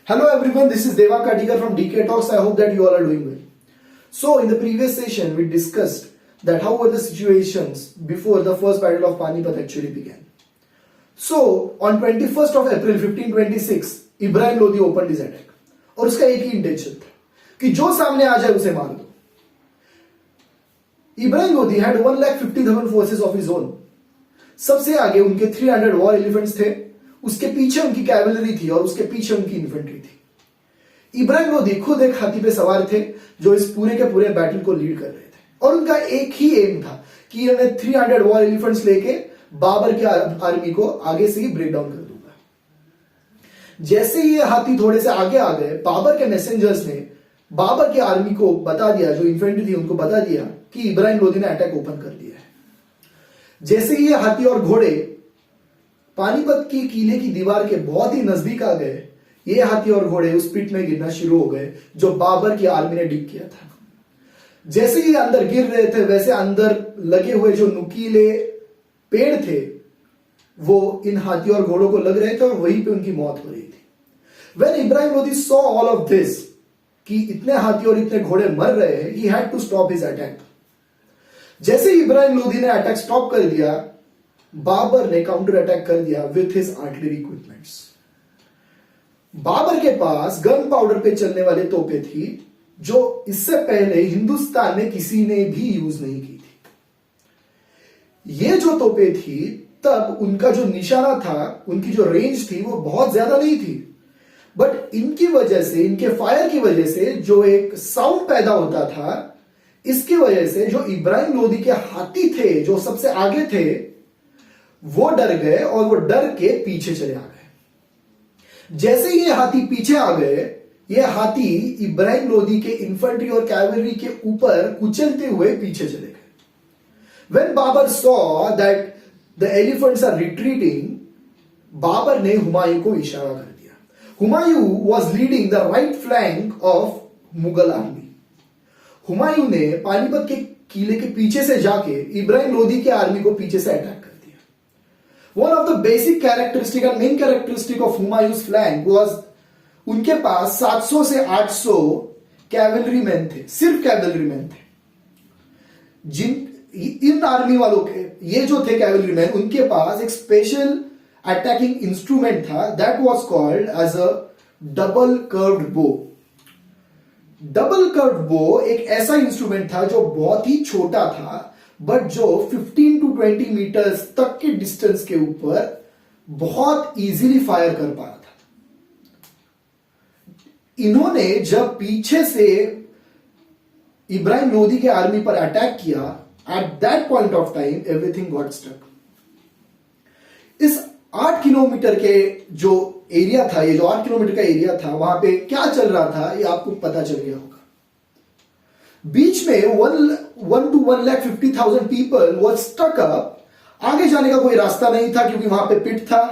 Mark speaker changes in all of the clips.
Speaker 1: Hello everyone, this is Deva Katikar from DK Talks. I hope that you all are doing well. So in the previous session, we discussed that how were the situations before the first battle of Panipat actually began. So on 21st of April 1526, Ibrahim Lodi open his attack और उसका एक ही intention था कि जो सामने आ जाए उसे मार दो. Ibrahim Lodi had 1,50,000 forces of his own. सबसे आगे उनके 300 वॉर एलिफेंट्स थे, उसके पीछे उनकी कैवलरी थी और उसके पीछे उनकी इन्फेंट्री थी. इब्राहिम लोदी खुद एक हाथी पे सवार थे जो इस पूरे के पूरे बैटल को लीड कर रहे थे और उनका एक ही एम था कि इन्होंने 300 वॉर एलिफेंट्स लेके बाबर की आर्मी को आगे से ही ब्रेक डाउन कर दूंगा. जैसे ही ये हाथी थोड़े से आगे आ गए, बाबर के मैसेंजर्स ने बाबर की आर्मी को बता दिया, जो इन्फेंट्री थी उनको बता दिया कि इब्राहिम लोदी ने अटैक ओपन कर दिया है. जैसे ही ये हाथी और घोड़े पानीपत की किले की दीवार के बहुत ही नजदीक आ गए, ये हाथी और घोड़े उस पिट में गिरना शुरू हो गए जो बाबर की आर्मी ने डिग किया था. जैसे ही अंदर गिर रहे थे, वैसे अंदर लगे हुए जो नुकीले पेड़ थे वो इन हाथी और घोड़ों को लग रहे थे और वहीं पे उनकी मौत हो रही थी. When Ibrahim Lodi saw all of this, कि इतने हाथी और इतने घोड़े मर रहे हैं, he had to stop his attack. जैसे ही इब्राहिम लोदी ने अटैक स्टॉप कर दिया, बाबर ने काउंटर अटैक कर दिया with his artillery equipments. Babur के पास गन पाउडर पे चलने वाले तोपें थी जो इससे पहले हिंदुस्तान में किसी ने भी यूज नहीं की थी. ये जो तोपें थी तब उनका जो निशाना था, उनकी जो रेंज थी वो बहुत ज्यादा नहीं थी, बट इनकी वजह से, इनके फायर की वजह से जो एक साउंड पैदा होता था, इसकी वजह से जो इब्राहिम लोदी के हाथी थे जो सबसे आगे थे वो डर गए और वो डर के पीछे चले आ गए. जैसे ही ये हाथी पीछे आ गए, ये हाथी इब्राहिम लोदी के इन्फेंट्री और कैवलरी के ऊपर कुचलते हुए पीछे चले गए. When Babar saw that the elephants are retreating, Babar ने हुमायूं को इशारा कर दिया. Humayun was leading the right flank of Mughal army. Humayun ने पानीपत के किले के पीछे से जाके इब्राहिम लोदी की आर्मी को पीछे से अटैक कर दिया. One of the basic characteristic and main characteristic of Humayun's flank was उनके पास 700 से 800 कैवलरी मैन थे, सिर्फ कैवलरी मैन थे. इन आर्मी वालों के ये जो थे कैवलरी मैन, उनके पास एक स्पेशल अटैकिंग इंस्ट्रूमेंट था that was called as a double curved bow. Double curved bow एक ऐसा इंस्ट्रूमेंट था जो बहुत ही छोटा था, बट जो 15 to 20 मीटर्स तक के डिस्टेंस के ऊपर बहुत इजीली फायर कर पा रहा था. इन्होंने जब पीछे से इब्राहिम लोदी के आर्मी पर अटैक किया, at that point of time everything got stuck. इस 8 किलोमीटर के जो एरिया था, ये जो 8 किलोमीटर का एरिया था, वहां पे क्या चल रहा था ये आपको पता चल गया होगा. बीच में 1 to 1,50,000 people was stuck up. आगे जाने का कोई रास्ता नहीं था क्योंकि वहां पे पिट था.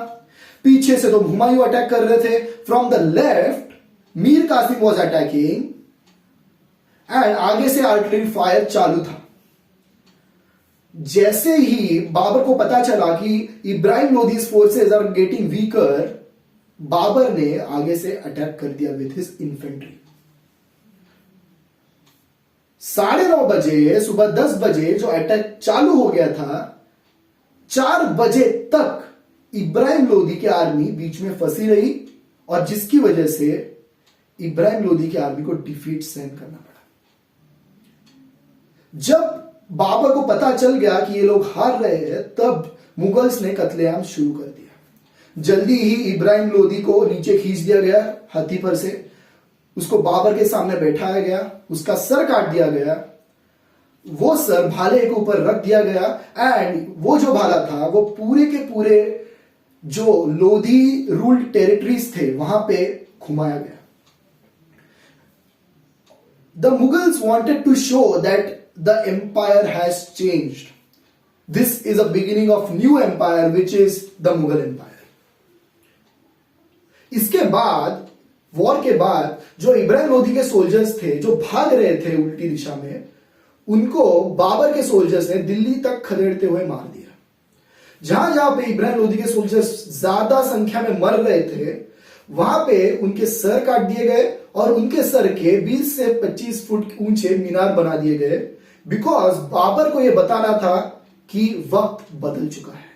Speaker 1: पीछे से तो हुमायूं अटैक कर रहे थे. From the left Mir Qasim was attacking and आगे से आर्टिलरी फायर चालू था. जैसे ही बाबर को पता चला कि Ibrahim Lodi's forces are getting weaker, Babur ने आगे से अटैक कर दिया विथ हिज इन्फेंट्री. 9:30 बजे, सुबह 10 बजे जो अटैक चालू हो गया था, 4 बजे तक इब्राहिम लोदी की आर्मी बीच में फंसी रही और जिसकी वजह से इब्राहिम लोदी की आर्मी को डिफीट सहन करना पड़ा. जब बाबर को पता चल गया कि ये लोग हार रहे हैं, तब मुगल्स ने कत्लेआम शुरू कर दिया. जल्दी ही इब्राहिम लोदी को नीचे खींच दिया गया हाथी पर से, उसको बाबर के सामने बैठाया गया, उसका सर काट दिया गया, वो सर भाले के ऊपर रख दिया गया एंड वो जो भाला था वो पूरे के पूरे जो लोधी रूल्ड टेरिटरीज थे वहां पे घुमाया गया. The Mughals wanted to show that the empire has changed. This is a beginning of new empire which is the Mughal empire. इसके बाद, वॉर के बाद, जो इब्राहिम लोदी के सोल्जर्स थे जो भाग रहे थे उल्टी दिशा में, उनको बाबर के सोल्जर्स ने दिल्ली तक खदेड़ते हुए मार दिया. जहां जहां पे इब्राहिम लोदी के सोल्जर्स ज्यादा संख्या में मर रहे थे, वहां पे उनके सर काट दिए गए और उनके सर के 20 से 25 फुट ऊंचे मीनार बना दिए गए, बिकॉज बाबर को यह बताना था कि वक्त बदल चुका है।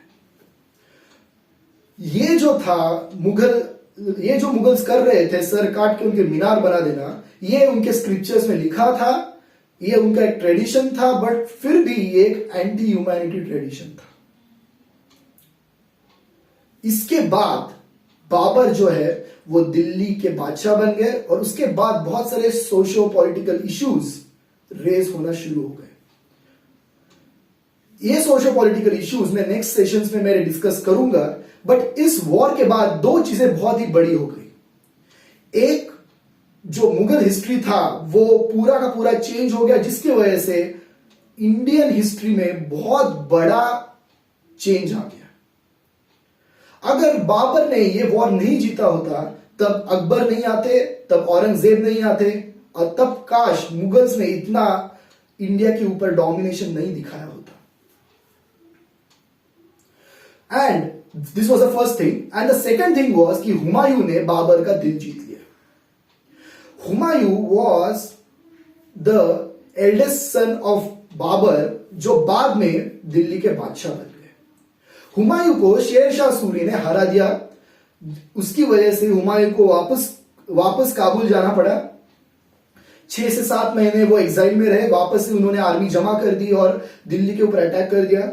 Speaker 1: ये जो मुगल्स कर रहे थे, सर काट के उनके मीनार बना देना, ये उनके स्क्रिप्चर्स में लिखा था, ये उनका एक ट्रेडिशन था, बट फिर भी ये एक एंटी ह्यूमैनिटी ट्रेडिशन था। इसके बाद बाबर जो है वो दिल्ली के बादशाह बन गए और उसके बाद बहुत सारे सोशो पॉलिटिकल इश्यूज रेज होना शुरू हो गए। ये सोशो पॉलिटिकल इश्यूज मैं नेक्स्ट सेशंस में मेरे डिस्कस करूंगा, बट इस वॉर के बाद दो चीजें बहुत ही बड़ी हो गई। एक, जो मुगल हिस्ट्री था वो पूरा का पूरा चेंज हो गया, जिसकी वजह से इंडियन हिस्ट्री में बहुत बड़ा चेंज आ गया। अगर बाबर ने ये वॉर नहीं जीता होता, तब अकबर नहीं आते, तब औरंगजेब नहीं आते, और तब काश मुगल्स ने इतना इंडिया के ऊपर डोमिनेशन नहीं दिखाया होता। And this was the first thing. And the second thing was कि हुमायूं ने बाबर का दिल जीत लिया। Humayun was the eldest son of Babur, जो बाद में दिल्ली के बादशाह बन गए। हुमायूं को शेर शाह सूरी ने हरा दिया, उसकी वजह से हुमायूं को वापस काबुल जाना पड़ा। 6 से 7 महीने वो एग्जाइल में रहे, वापस से उन्होंने आर्मी जमा कर दी और दिल्ली के ऊपर अटैक कर दिया,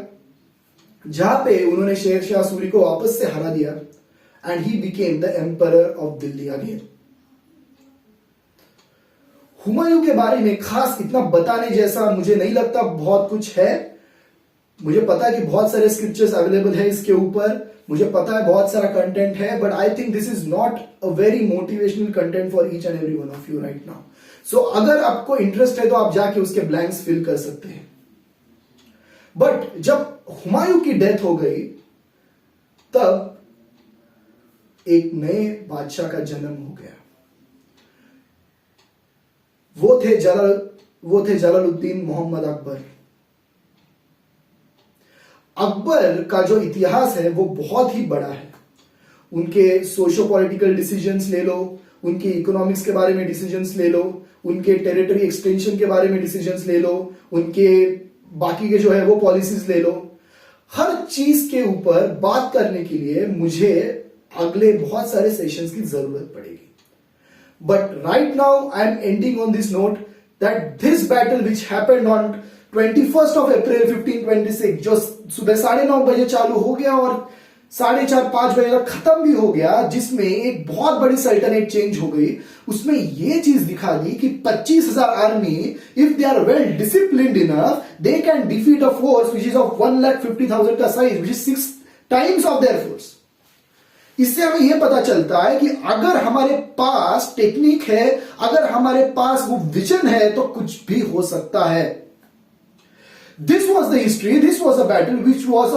Speaker 1: जहां पे उन्होंने शेर शाह सूरी को वापस से हरा दिया, and he became the emperor of Delhi again. Humayun के बारे में खास इतना बताने जैसा मुझे नहीं लगता, बहुत कुछ है। मुझे पता है कि बहुत सारे स्क्रिप्चर्स अवेलेबल है इसके ऊपर, मुझे पता है बहुत सारा कंटेंट है, but I think this is not a very motivational content for each and every one of you right now. So अगर आपको इंटरेस्ट है तो आप जाके उसके ब्लैंक्स फिल कर सकते हैं। बट जब हुमायूं की डेथ हो गई, तब एक नए बादशाह का जन्म हो गया। वो थे जलालुद्दीन मोहम्मद अकबर। अकबर का जो इतिहास है वो बहुत ही बड़ा है। उनके सोशो पॉलिटिकल डिसीजंस ले लो, उनके इकोनॉमिक्स के बारे में डिसीजंस ले लो, उनके टेरिटरी एक्सटेंशन के बारे में डिसीजंस ले लो, उनके बाकी के जो है वो पॉलिसीज ले लो। हर चीज के ऊपर बात करने के लिए मुझे अगले बहुत सारे सेशंस की जरूरत पड़ेगी। But right now I am ending on this note that this battle which happened on 21st of April 1526, जो सुबह 9:30 बजे चालू हो गया और 4:30-5 बजे तक खत्म भी हो गया, जिसमें एक बहुत बड़ी सल्टनेट चेंज हो गई। उसमें यह चीज दिखा दी कि 25,000 army, if they are well disciplined enough, they can defeat a force which is of 1,50,000 का size, which is 6 times of their force. इससे हमें यह पता चलता है कि अगर हमारे पास टेक्निक है, अगर हमारे पास वो विजन है, तो कुछ भी हो सकता है। This was the history. This was a battle which was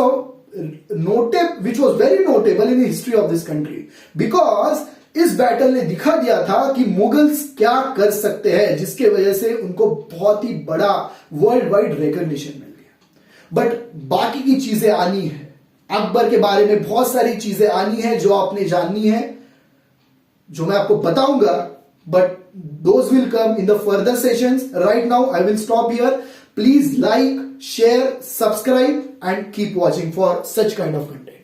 Speaker 1: very notable in the history of this country, because इस बैटल ने दिखा दिया था कि मुगल्स क्या कर सकते हैं, जिसके वजह से उनको बहुत ही बड़ा वर्ल्ड वाइड रिकॉग्निशन मिल गया। बट बाकी की चीजें आनी है, अकबर के बारे में बहुत सारी चीजें आनी है जो आपने जाननी है, जो मैं आपको बताऊंगा, but those will come in the further sessions. Right now I will stop here. Please like, share, subscribe and keep watching for such kind of content.